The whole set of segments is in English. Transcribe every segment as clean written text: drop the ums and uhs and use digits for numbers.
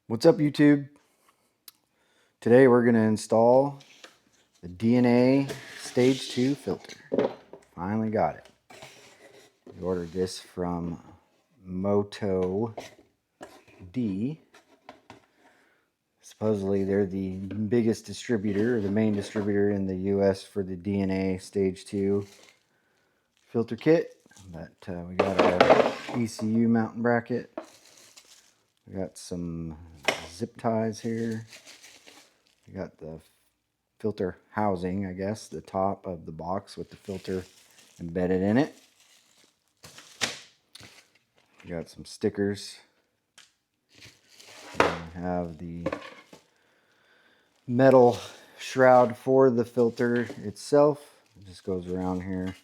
What's up, YouTube? Today we're going to install the DNA Stage 2 filter. Finally got it. We ordered this from Motovlog. Supposedly they're the biggest distributor, or the main distributor in the US for the DNA Stage 2 filter kit. But we got our ECU mounting bracket. We got some zip ties here. We got the filter housing, I guess, the top of the box with the filter embedded in it. We got some stickers. We have the metal shroud for the filter itself. It just goes around here.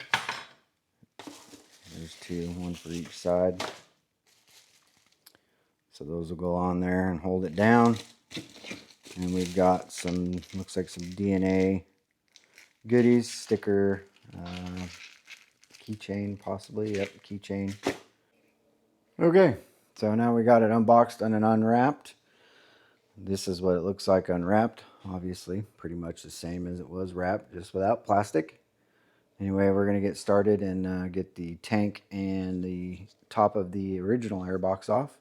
There's two, one for each side. So those will go on there and hold it down. And we've got some, looks like some DNA goodies, sticker, keychain possibly. Yep, keychain. Okay, so now we got it unboxed and unwrapped. This is what it looks like unwrapped. Obviously, pretty much the same as it was wrapped, just without plastic. Anyway, we're going to get started and get the tank and the top of the original airbox off.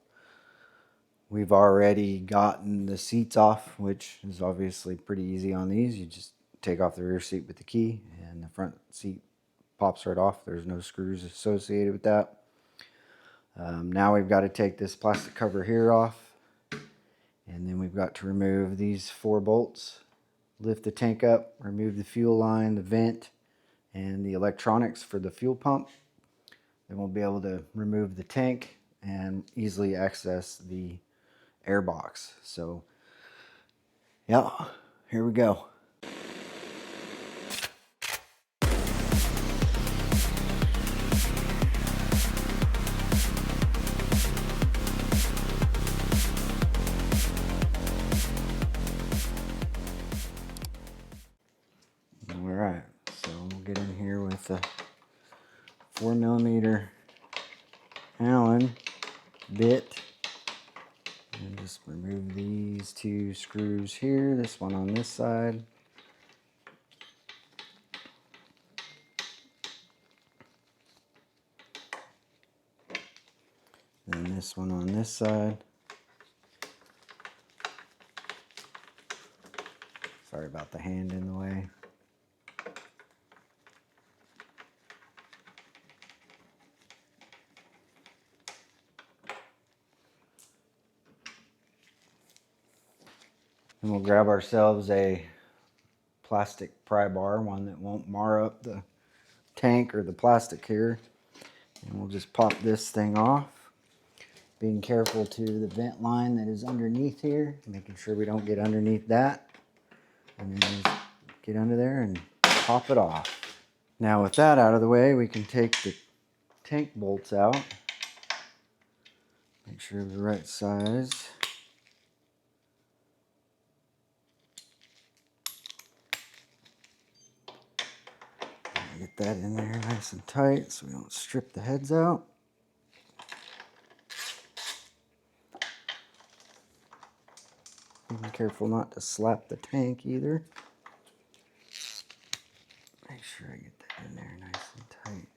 We've already gotten the seats off, which is obviously pretty easy on these. You just take off the rear seat with the key and the front seat pops right off. There's no screws associated with that. Now we've got to take this plastic cover here off, and then we've got to remove these 4 bolts, lift the tank up, remove the fuel line, the vent, and the electronics for the fuel pump. Then we'll be able to remove the tank and easily access the airbox. So yeah, here we go. Alright, so we'll get in here with a 4mm Allen bit and just remove these 2 screws here, this one on this side, and this one on this side. Sorry about the hand in the way. And we'll grab ourselves a plastic pry bar, one that won't mar up the tank or the plastic here. And we'll just pop this thing off, being careful to the vent line that is underneath here, making sure we don't get underneath that. And then just get under there and pop it off. Now with that out of the way, we can take the tank bolts out. Make sure they're the right size. Get that in there nice and tight so we don't strip the heads out. Be careful not to slap the tank either. Make sure I get that in there nice and tight.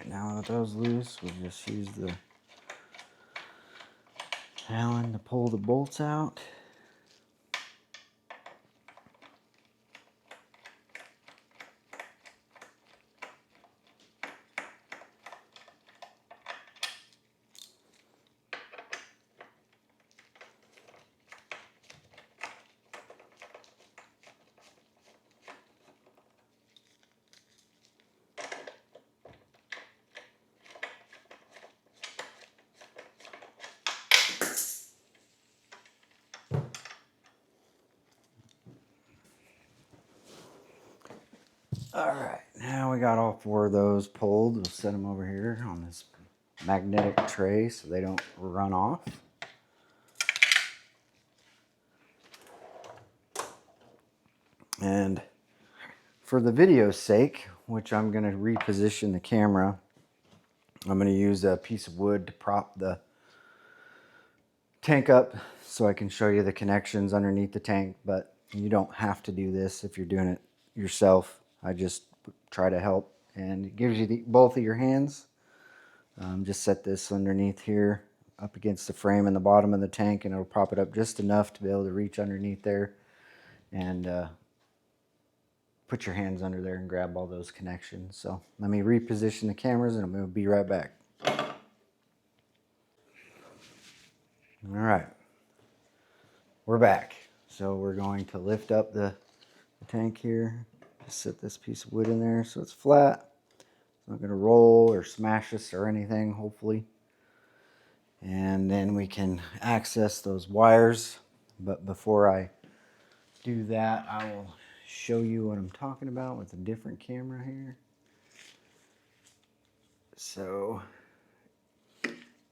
Now that those loose, we'll just use the Allen to pull the bolts out. Alright, now we got all 4 of those pulled. We'll set them over here on this magnetic tray so they don't run off. And for the video's sake, which I'm going to reposition the camera, I'm going to use a piece of wood to prop the tank up so I can show you the connections underneath the tank, but you don't have to do this if you're doing it yourself. I just try to help, and it gives you both of your hands. Just set this underneath here up against the frame in the bottom of the tank, and it'll prop it up just enough to be able to reach underneath there and put your hands under there and grab all those connections. So let me reposition the cameras and I'm going to be right back. All right, we're back. So we're going to lift up the tank here. Just set this piece of wood in there so it's flat. It's not going to roll or smash us or anything, hopefully. And then we can access those wires. But before I do that, I will show you what I'm talking about with a different camera here. So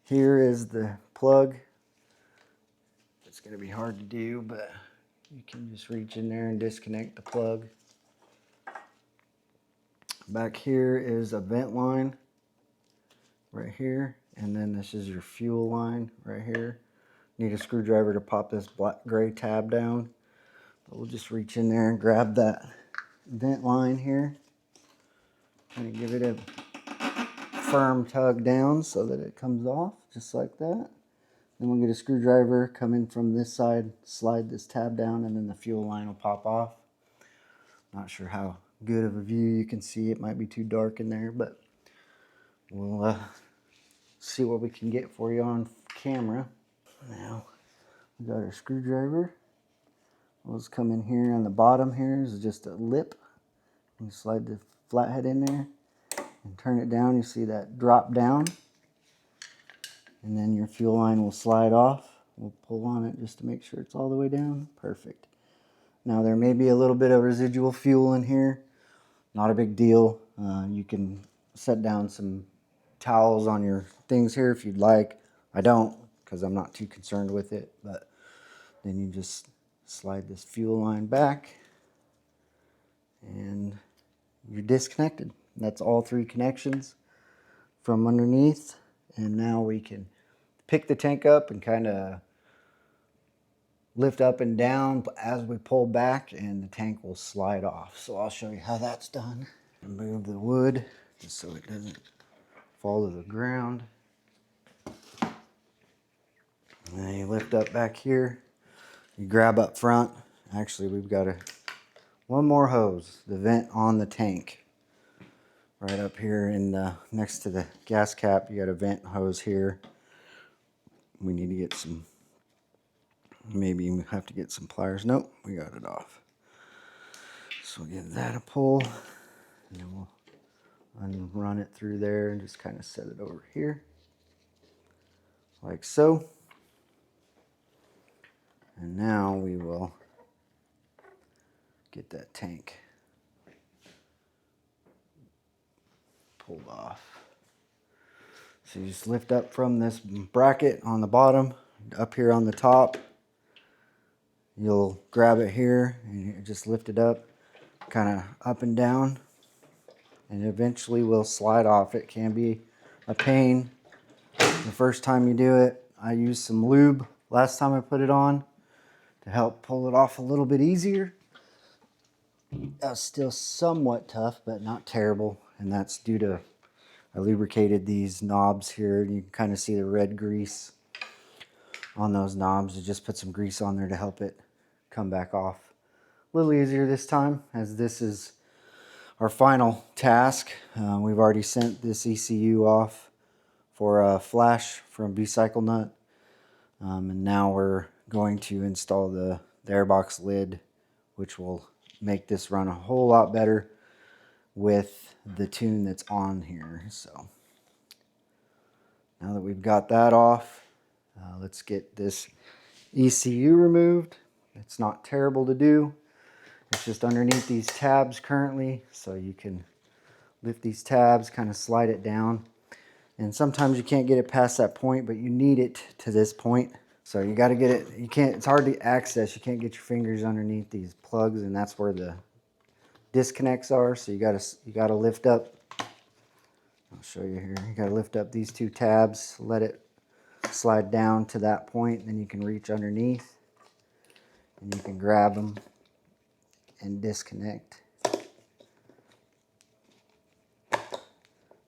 here is the plug. It's going to be hard to do, but you can just reach in there and disconnect the plug. Back here is a vent line right here, and then this is your fuel line right here. Need a screwdriver to pop this black gray tab down, but we'll just reach in there and grab that vent line here and give it a firm tug down so that it comes off just like that. Then we'll get a screwdriver, come in from this side, slide this tab down, and then the fuel line will pop off. Not sure how good of a view you can see. It might be too dark in there, but we'll see what we can get for you on camera. Now we got our screwdriver. We'll just come in here on the bottom. Here is just a lip. You slide the flathead in there and turn it down. You see that drop down, and then your fuel line will slide off. We'll pull on it just to make sure it's all the way down. Perfect. Now there may be a little bit of residual fuel in here. Not a big deal. You can set down some towels on your things here if you'd like. I don't, because I'm not too concerned with it. But then you just slide this fuel line back and you're disconnected. That's all 3 connections from underneath. And now we can pick the tank up and kind of lift up and down as we pull back, and the tank will slide off. So I'll show you how that's done. Move the wood just so it doesn't fall to the ground. And then you lift up back here. You grab up front. Actually, we've got one more hose, the vent on the tank. Right up here next to the gas cap, you got a vent hose here. We need to get some, maybe we have to get some pliers. Nope, we got it off. So we'll give that a pull, and then we'll unrun it through there and just kind of set it over here, like so. And now we will get that tank pulled off. So you just lift up from this bracket on the bottom, up here on the top. You'll grab it here and you just lift it up, kind of up and down, and eventually will slide off. It can be a pain the first time you do it. I used some lube last time I put it on to help pull it off a little bit easier. That's still somewhat tough, but not terrible, and that's due to I lubricated these knobs here, and you can kind of see the red grease on those knobs. I just put some grease on there to help it come back off a little easier this time, as this is our final task. We've already sent this ECU off for a flash from B-cycle nut, and now we're going to install the airbox lid, which will make this run a whole lot better with the tune that's on here. So now that we've got that off, let's get this ECU removed. It's not terrible to do. It's just underneath these tabs currently, so you can lift these tabs, kind of slide it down. And sometimes you can't get it past that point, but you need it to this point. So you got to get it, you can't, it's hard to access. You can't get your fingers underneath these plugs, and that's where the disconnects are. So you got to lift up, I'll show you here. You got to lift up these two tabs, let it slide down to that point, and then you can reach underneath and you can grab them and disconnect.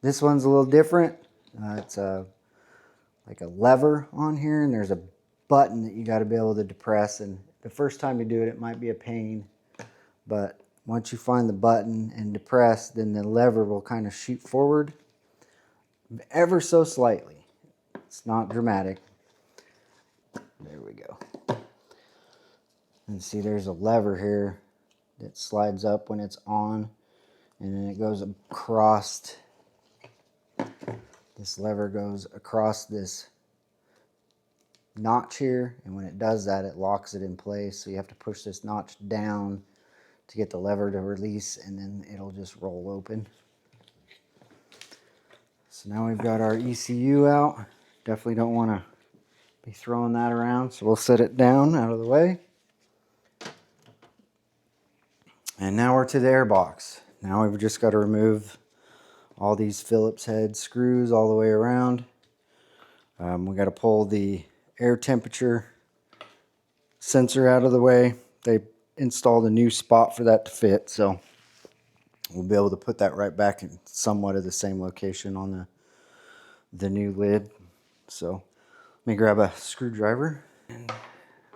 This one's a little different. It's like a lever on here, and there's a button that you got to be able to depress, and the first time you do it, it might be a pain, but once you find the button and depress, then the lever will kind of shoot forward ever so slightly. It's not dramatic. There we go. And see, there's a lever here that slides up when it's on, and then it goes across. This lever goes across this notch here, and when it does that, it locks it in place. So you have to push this notch down to get the lever to release, and then it'll just roll open. So now we've got our ECU out. Definitely don't want to be throwing that around, so we'll set it down out of the way. And now we're to the airbox. Now we've just got to remove all these Phillips head screws all the way around. We got to pull the air temperature sensor out of the way. They installed a new spot for that to fit, so we'll be able to put that right back in somewhat of the same location on the new lid. So let me grab a screwdriver and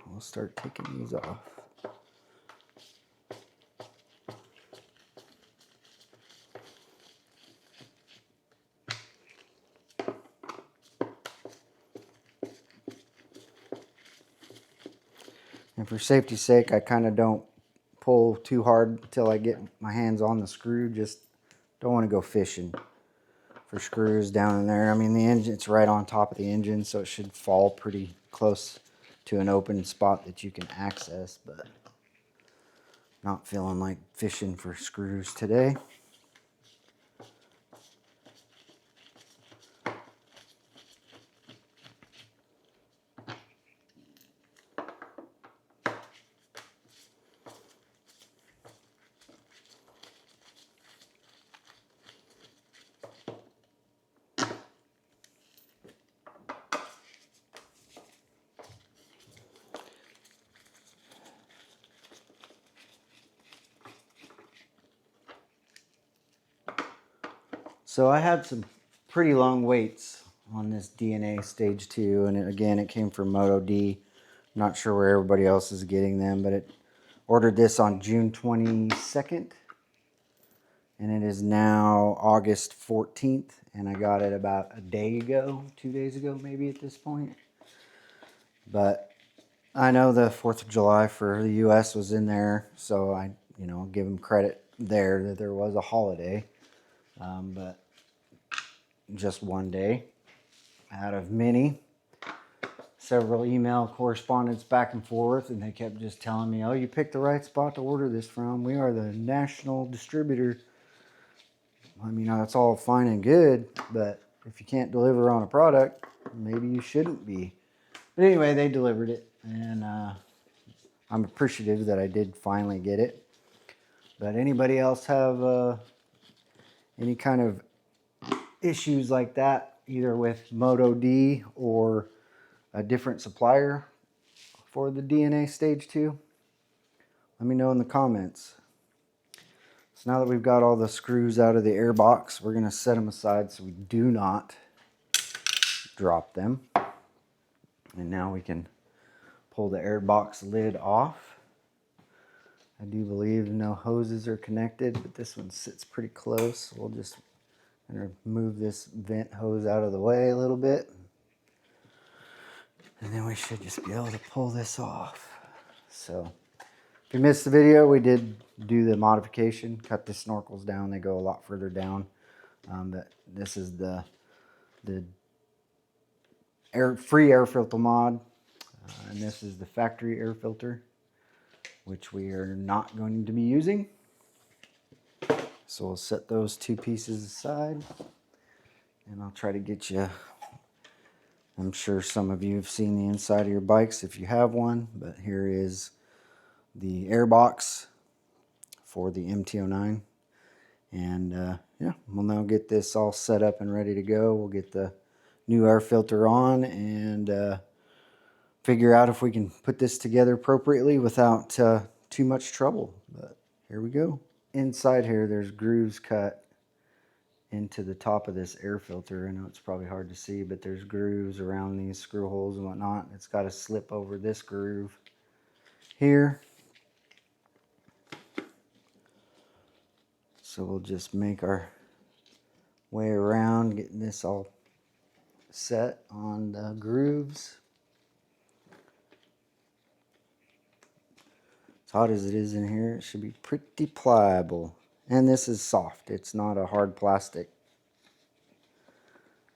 we'll start taking these off. And for safety's sake, I kind of don't pull too hard until I get my hands on the screw. Just don't want to go fishing for screws down in there. I mean, the engine, it's right on top of the engine, so it should fall pretty close to an open spot that you can access, but not feeling like fishing for screws today. So I had some pretty long waits on this DNA Stage 2, and again, it came from Moto D. Not sure where everybody else is getting them, but it ordered this on June 22nd, and it is now August 14th, and I got it about a day ago, 2 days ago maybe at this point. But I know the 4th of July for the US was in there, so I, give them credit there that there was a holiday. But just one day out of many. Several email correspondence back and forth, and they kept just telling me, oh, you picked the right spot to order this from. We are the national distributor. I mean, that's all fine and good, but if you can't deliver on a product, maybe you shouldn't be. But anyway, they delivered it, and I'm appreciative that I did finally get it. But anybody else have any kind of issues like that, either with Moto D or a different supplier for the DNA Stage 2? Let me know in the comments. So now that we've got all the screws out of the airbox, we're going to set them aside so we do not drop them. And now we can pull the airbox lid off. I do believe no hoses are connected, but this one sits pretty close. So we'll just move this vent hose out of the way a little bit. And then we should just be able to pull this off. So if you missed the video, we did do the modification, cut the snorkels down. They go a lot further down. But this is the free air filter mod. And this is the factory air filter. which we are not going to be using. So we'll set those two pieces aside, and I'll try to get you, I'm sure some of you have seen the inside of your bikes if you have one, but here is the Airbox for the MT-09. And yeah, we'll now get this all set up and ready to go. We'll get the new air filter on and figure out if we can put this together appropriately without too much trouble. But here we go. Inside here, there's grooves cut into the top of this air filter. I know it's probably hard to see, but there's grooves around these screw holes and whatnot. It's got to slip over this groove here. So we'll just make our way around, getting this all set on the grooves. As hot as it is in here, it should be pretty pliable. And this is soft. It's not a hard plastic.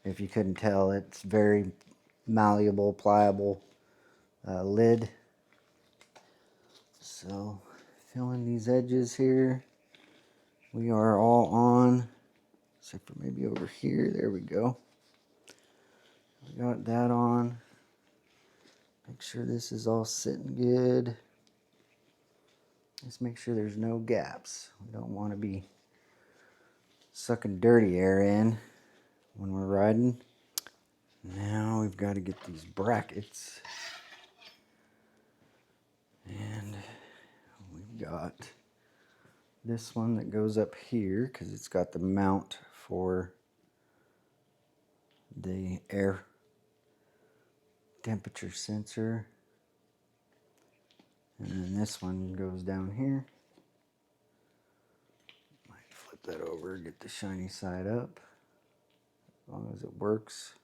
If you couldn't tell, it's very malleable, pliable lid. So, filling these edges here. We are all on, except for maybe over here. There we go. We got that on. Make sure this is all sitting good. Just make sure there's no gaps. We don't want to be sucking dirty air in when we're riding. Now we've got to get these brackets. And we've got this one that goes up here because it's got the mount for the air temperature sensor. And then this one goes down here. Might flip that over, get the shiny side up, as long as it works.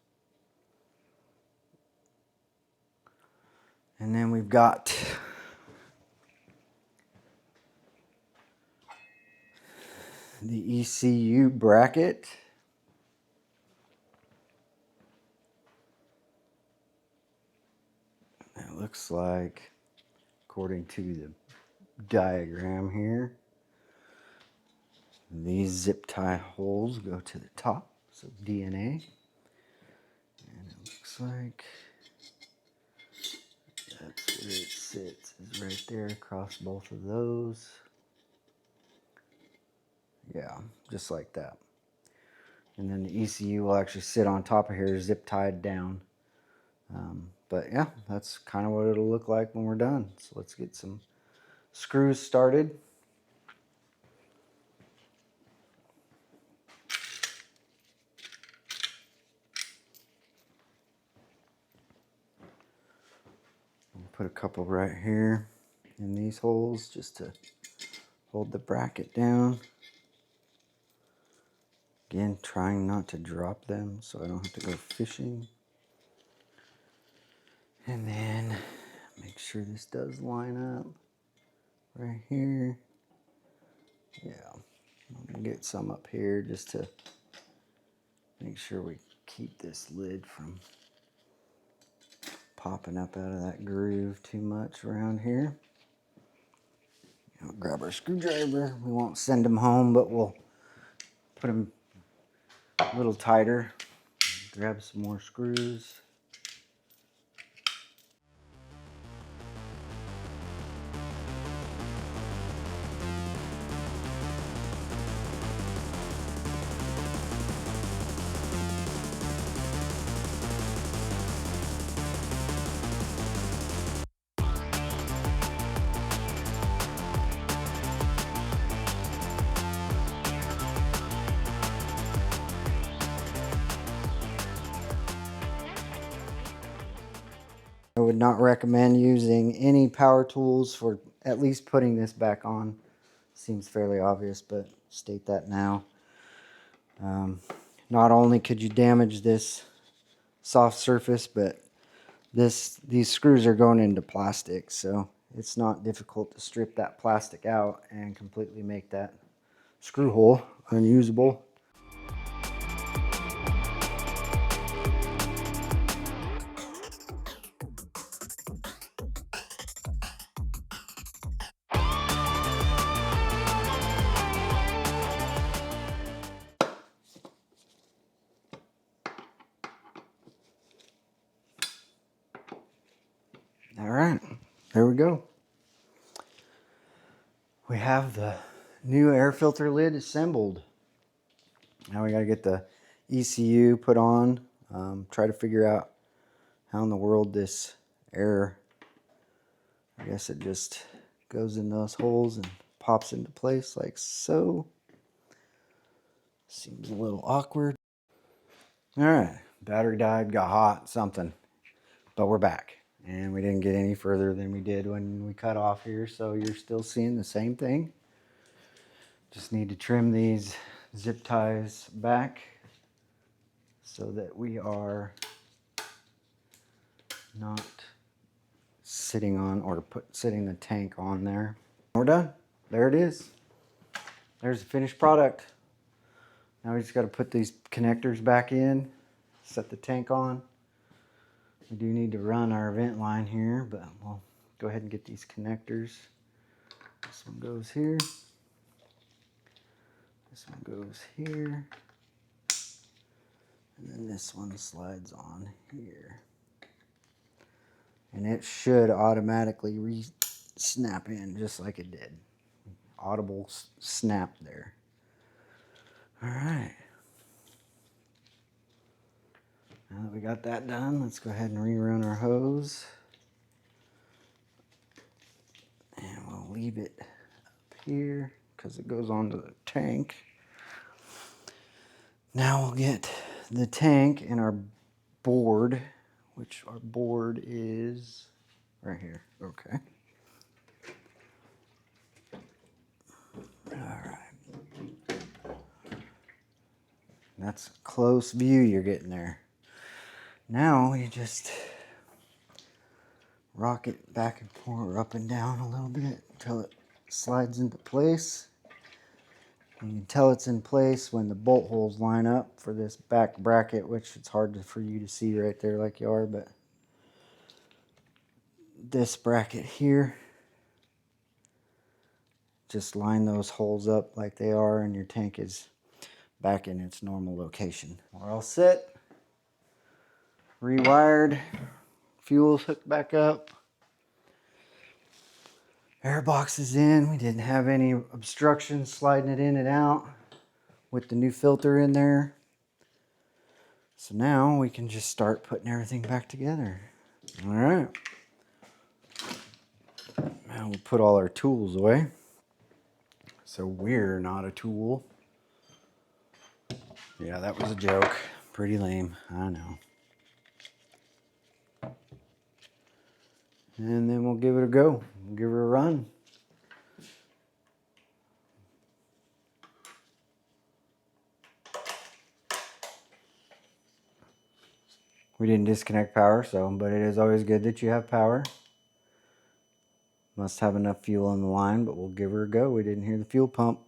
And then we've got the ECU bracket. It looks like, according to the diagram here, these zip tie holes go to the top, so DNA. And it looks like that's where it sits, is right there across both of those. Yeah, just like that. And then the ECU will actually sit on top of here, zip tied down. But yeah, that's kind of what it'll look like when we're done. So let's get some screws started. I'll put a couple right here in these holes just to hold the bracket down. Again, trying not to drop them so I don't have to go fishing. And then make sure this does line up right here. Yeah, I'm gonna get some up here just to make sure we keep this lid from popping up out of that groove too much around here. I'll grab our screwdriver. We won't send them home, but we'll put them a little tighter. Grab some more screws. I would not recommend using any power tools for at least putting this back on. Seems fairly obvious, but state that now. Not only could you damage this soft surface, but these screws are going into plastic, so it's not difficult to strip that plastic out and completely make that screw hole unusable. there we go. We have the new air filter lid assembled. Now we got to get the ECU put on, try to figure out how in the world this air, I guess it just goes in those holes and pops into place like so. Seems a little awkward. All right, battery died, got hot, something, but we're back. And we didn't get any further than we did when we cut off here, so you're still seeing the same thing. Just need to trim these zip ties back so that we are not sitting on or sitting the tank on there. We're done. There it is. There's the finished product. Now we just got to put these connectors back in, set the tank on. We do need to run our vent line here, but we'll go ahead and get these connectors. This one goes here. This one goes here. And then this one slides on here. And it should automatically snap in just like it did. Audible snap there. All right. Now that we got that done, let's go ahead and rerun our hose. And we'll leave it up here because it goes onto the tank. Now we'll get the tank and our board, which our board is right here. Okay. All right. That's a close view you're getting there. Now we just rock it back and forth, up and down a little bit until it slides into place. And you can tell it's in place when the bolt holes line up for this back bracket, which it's hard for you to see right there like you are, but this bracket here, just line those holes up like they are and your tank is back in its normal location. We're all set. Rewired, fuel's hooked back up. Airbox is in. We didn't have any obstruction sliding it in and out with the new filter in there. So now we can just start putting everything back together. All right. Now we'll put all our tools away. So we're not a tool. Yeah, that was a joke. Pretty lame, I know. And then we'll give it a go. We'll give her a run. We didn't disconnect power, but it is always good that you have power. Must have enough fuel on the line, but we'll give her a go. We didn't hear the fuel pump.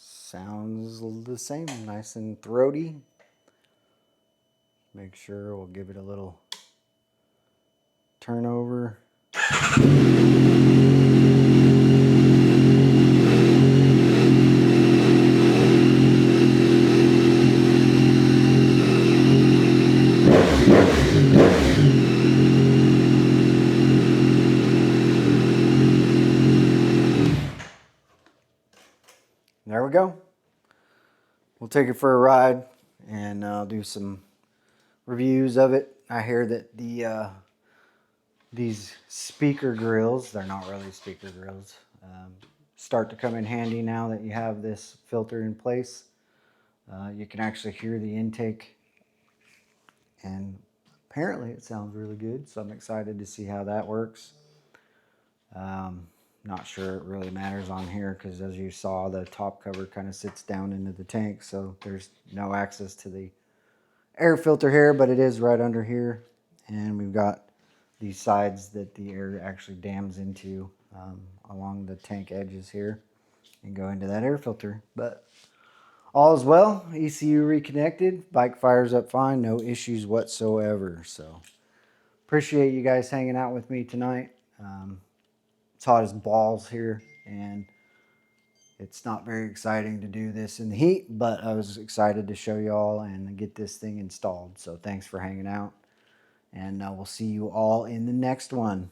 Sounds the same, nice and throaty. Make sure we'll give it a little turnover. There we go. We'll take it for a ride and I'll do some reviews of it. I hear that these speaker grills, they're not really speaker grills, start to come in handy now that you have this filter in place. You can actually hear the intake and apparently it sounds really good, so I'm excited to see how that works. Not sure it really matters on here because as you saw, the top cover kind of sits down into the tank, so there's no access to the air filter here, but it is right under here. And we've got these sides that the air actually dams into along the tank edges here. and go into that air filter. But all is well. ECU reconnected. Bike fires up fine. No issues whatsoever. So appreciate you guys hanging out with me tonight. It's hot as balls here, and it's not very exciting to do this in the heat, but I was excited to show y'all and get this thing installed. So thanks for hanging out, and we'll see you all in the next one.